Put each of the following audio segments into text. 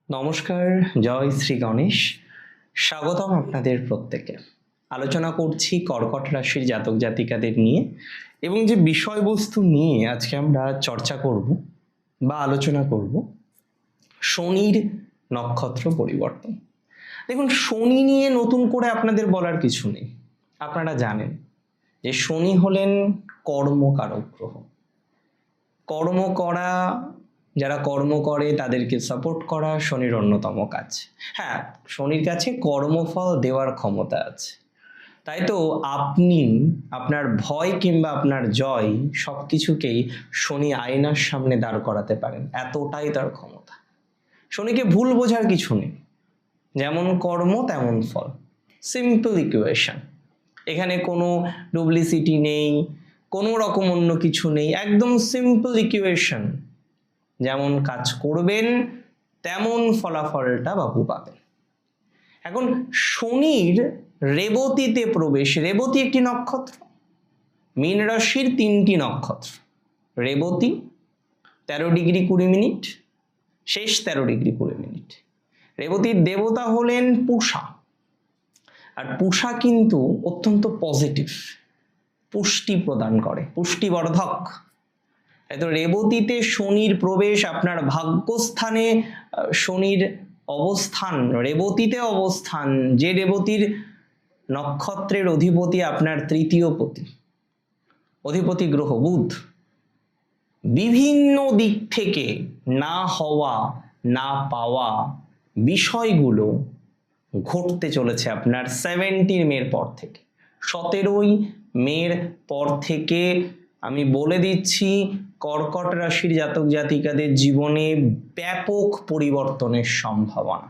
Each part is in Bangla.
নমস্কার, জয় শ্রী গণেশ। স্বাগতম আপনাদের প্রত্যেকে। আলোচনা করছি কর্কট রাশির জাতক জাতিকাদের নিয়ে এবং যে বিষয়বস্তু নিয়ে আজকে আমরা চর্চা করব বা আলোচনা করব, শনির নক্ষত্র পরিবর্তন। দেখুন, শনি নিয়ে নতুন করে আপনাদের বলার কিছু নেই। আপনারা জানেন যে শনি হলেন কর্মকারক গ্রহ। কর্ম করা, যারা কর্ম করে তাদেরকে সাপোর্ট করা শনির অন্যতম কাজ। হ্যাঁ, শনির কাছে কর্মফল দেওয়ার ক্ষমতা আছে। তাই তো আপনি আপনার ভয় কিংবা আপনার জয় সব কিছুকেই শনি আয়নার সামনে দাঁড় করাতে পারেন, এতটাই তার ক্ষমতা। শনিকে ভুল বোঝার কিছু নেই, যেমন কর্ম তেমন ফল, সিম্পল ইকুয়েশন। এখানে কোনো ডুপ্লিসিটি নেই, কোনো রকম অন্য কিছু নেই, একদম সিম্পল ইকুয়েশন। যেমন কাজ করবেন তেমন ফলাফলটা বাবু পাবেন। এখন শনির রেবতীতে প্রবেশ, রেবতী একটি নক্ষত্র, মীন রাশির 3টি নক্ষত্র, রেবতী 13°20', শেষ 13°20'। রেবতীর দেবতা হলেন পূষা, আর পূষা কিন্তু অত্যন্ত পজিটিভ, পুষ্টি প্রদান করে, পুষ্টিবর্ধক। তাই তো রেবতীতে শনির প্রবেশ, আপনার ভাগ্যস্থানে শনির অবস্থান, রেবতীতে অবস্থান, যে রেবতীর নক্ষত্রের অধিপতি আপনার তৃতীয় অধিপতি গ্রহ বুধ, বিভিন্ন দিক থেকে না হওয়া না পাওয়া বিষয়গুলো ঘটতে চলেছে আপনার 17 মের পর থেকে। 17ই মের পর থেকে আমি বলে দিচ্ছি, কর্কট রাশির জাতক জাতিকাদের জীবনে ব্যাপক পরিবর্তনের সম্ভাবনা।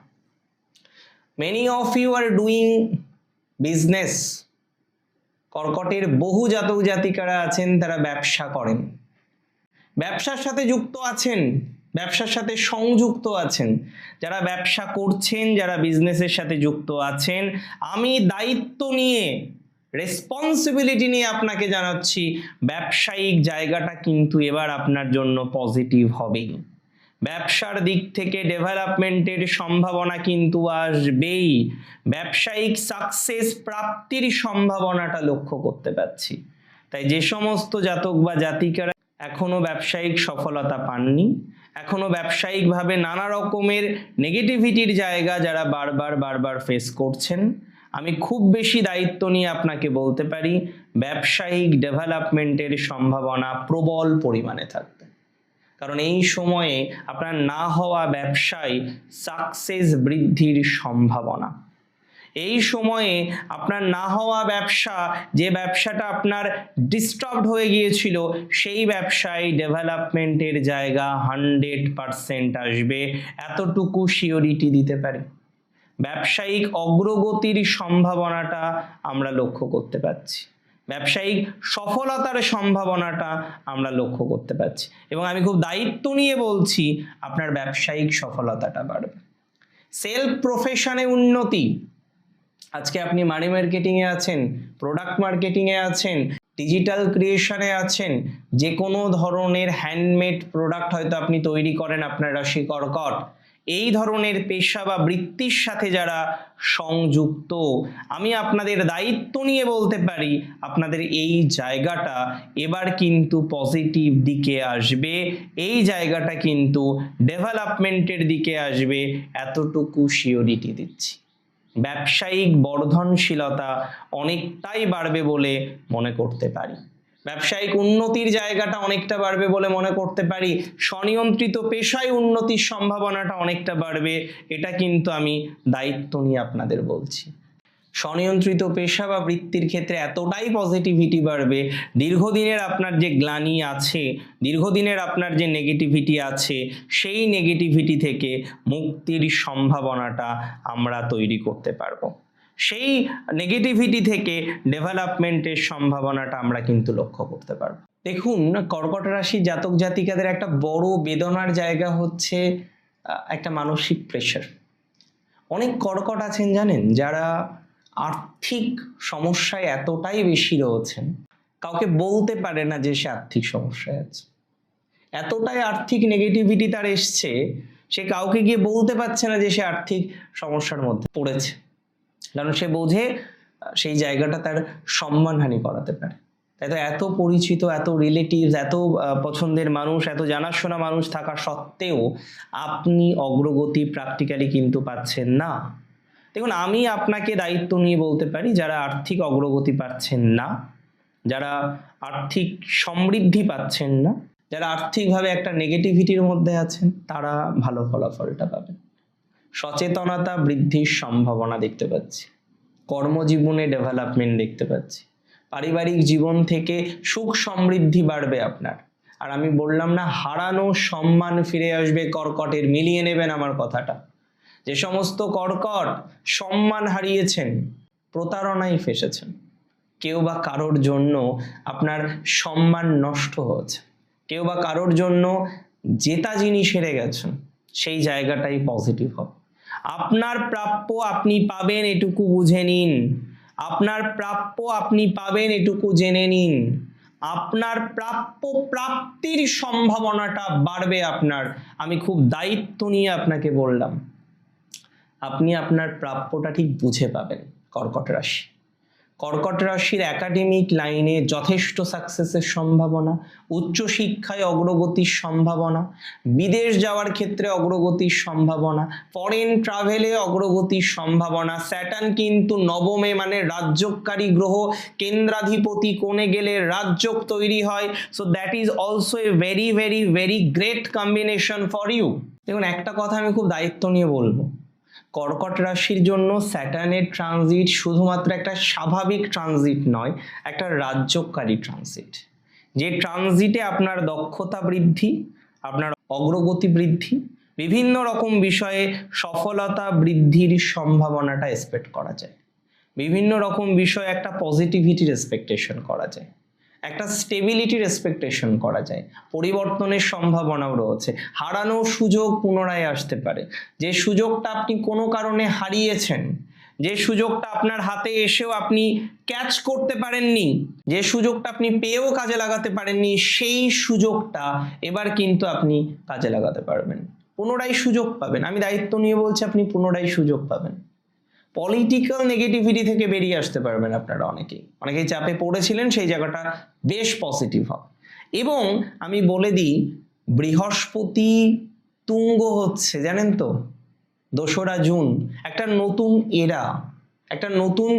Many of you are doing business. কর্কটের বহু জাতক জাতিকারা আছেন, তারা ব্যবসা করেন, ব্যবসার সাথে যুক্ত আছেন, ব্যবসার সাথে সংযুক্ত আছেন। যারা ব্যবসা করছেন, যারা বিজনেসের সাথে যুক্ত আছেন, আমি দায়িত্ব নিয়ে, রেসপন্সিবিলিটি নিয়ে আপনাকে জানাচ্ছি, ব্যবসায়িক জায়গাটা কিন্তু এবার আপনার জন্য পজিটিভ হবেই। ব্যবসার দিক থেকে ডেভেলপমেন্টের সম্ভাবনা কিন্তু আসবেই। ব্যবসায়িক সাকসেস প্রাপ্তির সম্ভাবনাটা লক্ষ্য করতে পারছি। তাই যে সমস্ত জাতক বা জাতিকারা এখনো ব্যবসায়িক সফলতা পাননি, এখনো ব্যবসায়িকভাবে নানা রকমের নেগেটিভিটির জায়গা যারা বারবার ফেস করছেন, আমি খুব বেশি দায়িত্ব নিয়ে আপনাকে বলতে পারি, ব্যবসায়িক ডেভেলপমেন্টের সম্ভাবনা প্রবল পরিমাণে থাকবে। কারণ এই সময়ে আপনার না হওয়া ব্যবসায় সাকসেস বৃদ্ধির সম্ভাবনা। এই সময়ে আপনার না হওয়া ব্যবসা, যে ব্যবসাটা আপনার ডিস্টার্বড হয়ে গিয়েছিল, সেই ব্যবসায় ডেভেলপমেন্টের জায়গা 100% আসবে, এতটুকু সিওরিটি দিতে পারি। ব্যবসায়িক অগ্রগতির সম্ভাবনাটা আমরা লক্ষ্য করতে পারছি, ব্যবসায়িক সফলতার সম্ভাবনাটা আমরা লক্ষ্য করতে পারছি, এবং আমি খুব দায়িত্ব নিয়ে বলছি, আপনার ব্যবসায়িক সফলতাটা বাড়বে। সেলফ প্রফেশনে উন্নতি। আজকে আপনি মানি মার্কেটিংয়ে আছেন, প্রোডাক্ট মার্কেটিংয়ে আছেন, ডিজিটাল ক্রিয়েশনে আছেন, যে কোনো ধরনের হ্যান্ডমেড প্রোডাক্ট হয়তো আপনি তৈরি করেন, আপনার রাশি কর্কট, এই ধরনের পেশা বা বৃত্তির সাথে যারা সংযুক্ত, আমি আপনাদের দায়িত্ব নিয়ে বলতে পারি, আপনাদের এই জায়গাটা এবার কিন্তু পজিটিভ দিকে আসবে, এই জায়গাটা কিন্তু ডেভেলপমেন্টের দিকে আসবে, এতটুকু সিওরিটি দিচ্ছি। ব্যবসায়িক বর্ধনশীলতা অনেকটাই বাড়বে বলে মনে করতে পারি, ব্যবসায়িক উন্নতির জায়গাটা অনেকটা বাড়বে বলে মনে করতে পারি, স্বনিয়ন্ত্রিত পেশায় উন্নতির সম্ভাবনাটা অনেকটা বাড়বে, এটা কিন্তু আমি দায়িত্ব নিয়ে আপনাদের বলছি। স্বনিয়ন্ত্রিত পেশা বা বৃত্তির ক্ষেত্রে এতটাই পজিটিভিটি বাড়বে, দীর্ঘদিনের আপনার যে গ্লানি আছে, দীর্ঘদিনের আপনার যে নেগেটিভিটি আছে, সেই নেগেটিভিটি থেকে মুক্তির সম্ভাবনাটা আমরা তৈরি করতে পারবো, সেই নেগেটিভিটি থেকে ডেভেলপমেন্টের সম্ভাবনাটা আমরা কিন্তু লক্ষ্য করতে পারবো। দেখুন, কর্কট রাশি জাতক জাতিকাদের একটা বড় বেদনার জায়গা হচ্ছে একটা মানসিক প্রেশার। অনেক কর্কট আছেন জানেন, যারা আর্থিক সমস্যায় এতটাই বেশি রয়েছেন, কাউকে বলতে পারে না যে সে আর্থিক সমস্যায় আছে, এতটাই আর্থিক নেগেটিভিটি তার এসছে সে কাউকে গিয়ে বলতে পারছে না যে সে আর্থিক সমস্যার মধ্যে পড়েছে, কারণ সে বোঝে সেই জায়গাটা তার সম্মানহানি করাতে পারে। তাই তো এত পরিচিত, এত রিলেটিভস, এত পছন্দের মানুষ, এত জানাশোনা মানুষ থাকা সত্ত্বেও আপনি অগ্রগতি প্র্যাকটিক্যালি কিন্তু পাচ্ছেন না। দেখুন, আমি আপনাকে দায়িত্ব নিয়ে বলতে পারি, যারা আর্থিক অগ্রগতি পাচ্ছেন না, যারা আর্থিক সমৃদ্ধি পাচ্ছেন না, যারা আর্থিকভাবে একটা নেগেটিভিটির মধ্যে আছেন, তারা ভালো ফলাফলটা পাবেন। সচেতনতা বৃদ্ধির সম্ভাবনা দেখতে পাচ্ছি, কর্মজীবনে ডেভেলপমেন্ট দেখতে পাচ্ছি, পারিবারিক জীবন থেকে সুখ সমৃদ্ধি বাড়বে আপনার। আর আমি বললাম না, হারানো সম্মান ফিরে আসবে কর্কটের, মিলিয়ে নেবেন আমার কথাটা। যে সমস্ত কর্কট সম্মান হারিয়েছেন, প্রতারণায় ফেসেছেন, কেউ বা কারোর জন্য আপনার সম্মান নষ্ট হয়েছে, কেউ বা কারোর জন্য জেতা জিনিস হেরে গেছেন, সেই জায়গাটাই পজিটিভ হবে। আপনার প্রাপ্য আপনি পাবেন, এটুকু বুঝে নিন। আপনার প্রাপ্য আপনি পাবেন, এটুকু জেনে নিন। আপনার প্রাপ্য প্রাপ্তির সম্ভাবনাটা বাড়বে আপনার। আমি খুব দায়িত্ব নিয়ে আপনাকে বললাম, আপনি আপনার প্রাপ্যটা ঠিক বুঝে পাবেন। কর্কট রাশি, কর্কট রাশির একাডেমিক লাইনে যথেষ্ট সাকসেসের সম্ভাবনা, উচ্চশিক্ষায় অগ্রগতির সম্ভাবনা, বিদেশ যাওয়ার ক্ষেত্রে অগ্রগতির সম্ভাবনা, ফরেন ট্রাভেলে অগ্রগতির সম্ভাবনা। স্যাটার্ন কিন্তু নবমে, মানে রাজ্যকারী গ্রহ, কেন্দ্রাধিপতি কোণে গেলে রাজ্যক তৈরি হয়। So that is also a very very very great combination for you. দেখুন, একটা কথা আমি খুব দায়িত্ব নিয়ে বলবো, কর্কট রাশির জন্য স্যাটার্নের ট্রানজিট শুধুমাত্র একটা স্বাভাবিক ট্রানজিট নয়, একটা রাজ্যকারী ট্রানজিট। যে ট্রানজিটে আপনার দক্ষতা বৃদ্ধি, আপনার অগ্রগতি বৃদ্ধি, বিভিন্ন রকম বিষয়ে সফলতা বৃদ্ধির সম্ভাবনাটা এক্সপেক্ট করা যায়, বিভিন্ন রকম বিষয়ে একটা পজিটিভিটির এক্সপেকটেশন করা যায়, একটা স্টেবিলিটির এক্সপেকটেশন করা যায়, পরিবর্তনের সম্ভাবনাও রয়েছে। হারানো সুযোগ পুনরায় আসতে পারে। যে সুযোগটা আপনি কোনো কারণে হারিয়েছেন, যে সুযোগটা আপনার হাতে এসেও আপনি ক্যাচ করতে পারেননি, যে সুযোগটা আপনি পেয়েও কাজে লাগাতে পারেননি, সেই সুযোগটা এবার কিন্তু আপনি কাজে লাগাতে পারবেন, পুনরায় সুযোগ পাবেন। আমি দায়িত্ব নিয়ে বলছি, আপনি পুনরায় সুযোগ পাবেন। পলিটিক্যাল নেগেটিভিটি থেকে বেরিয়ে আসতে পারবেন আপনারা। অনেকেই চাপে পড়েছিলেন, সেই জায়গাটা বেশ পজিটিভ হবে। এবং আমি বলে দিই, বৃহস্পতি তুঙ্গ হচ্ছে, জানেন তো, 2রা জুন। একটা নতুন এরা, একটা নতুন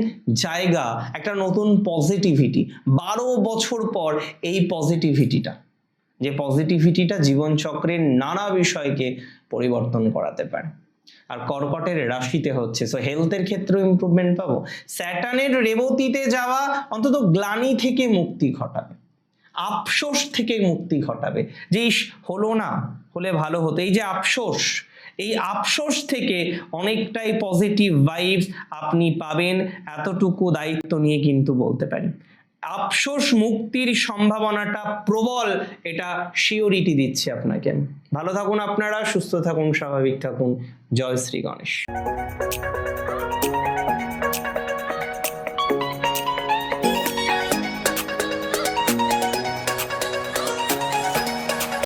জায়গা, একটা নতুন পজিটিভিটি। 12 বছর পর এই পজিটিভিটিটা জীবনচক্রের নানা বিষয়কে পরিবর্তন করাতে পারে। আর কর্কটের রাশিতে হচ্ছে, সো হেলথের ক্ষেত্রেও ইমপ্রুভমেন্ট পাবো। স্যাটার্নের রেবতীতে যাওয়া অন্তত গ্লানি থেকে মুক্তি ঘটাবে, আফসোস থেকে মুক্তি ঘটাবে, যে হলো না, হলে ভালো হতো। এই যে আফসোস, এই আফসোস থেকে অনেকটাই পজিটিভ ভাইবস আপনি পাবেন, এতটুকু দায়িত্ব নিয়ে কিন্তু বলতে পারি। আফসোস মুক্তির সম্ভাবনাটা প্রবল, এটা শিওরিটি দিচ্ছি আপনাকে। ভালো থাকুন আপনারা, সুস্থ থাকুন, স্বাভাবিক থাকুন। জয় শ্রী গণেশ।